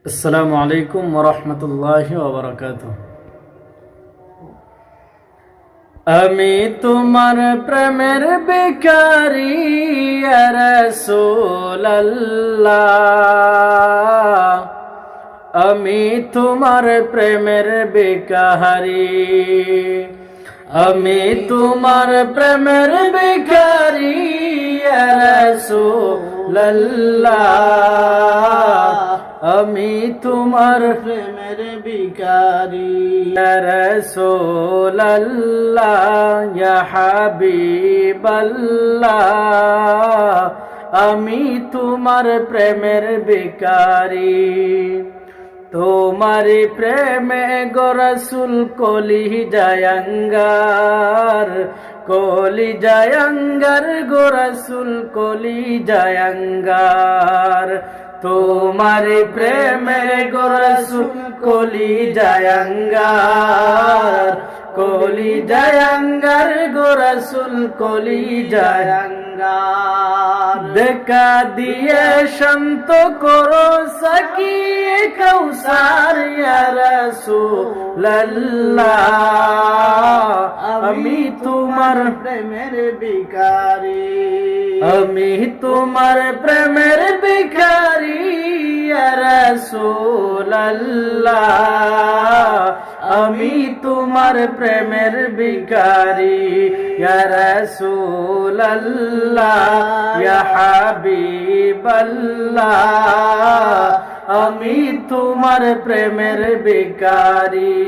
আসসালামু আলাইকুম ওয়া রাহমাতুল্লাহি ওয়া বারাকাতুহু। আমি তোমার প্রেমের ভিখারি ইয়া রাসূলুল্লাহ, আমি তোমার প্রেমের ভিখারি, আমি তোমার প্রেমের ভিখারি ইয়া রাসূলুল্লাহ, আমি তোমার প্রেমের ভিখারি ইয়া রাসূলুল্লাহ ইয়া হাবিবাল্লাহ, আমি তোমার প্রেমের ভিখারি। তোমার প্রেমে গো রাসূল কলি জায়াঙ্গার, কলি জায়াঙ্গার গো রাসূল কলি জায়াঙ্গার। তোমার প্রেমে গো রাসূল কলি জায়াঙ্গার, কলি জায়াঙ্গার গো রাসূল কলি জায়াঙ্গার। দেখা দিয়ে শান্ত করো সাকিয়ে কাউসার ইয়া রাসূলুল্লাহ, আমি তোমার প্রেমের ভিখারি, আমি তোমার প্রেমের ভিখারি ইয়া রাসূলুল্লাহ, আমি তোমার প্রেমের ভিখারি ইয়া রাসূলুল্লাহ ইয়া হাবিবাল্লাহ, আমি তোমার প্রেমের ভিখারি।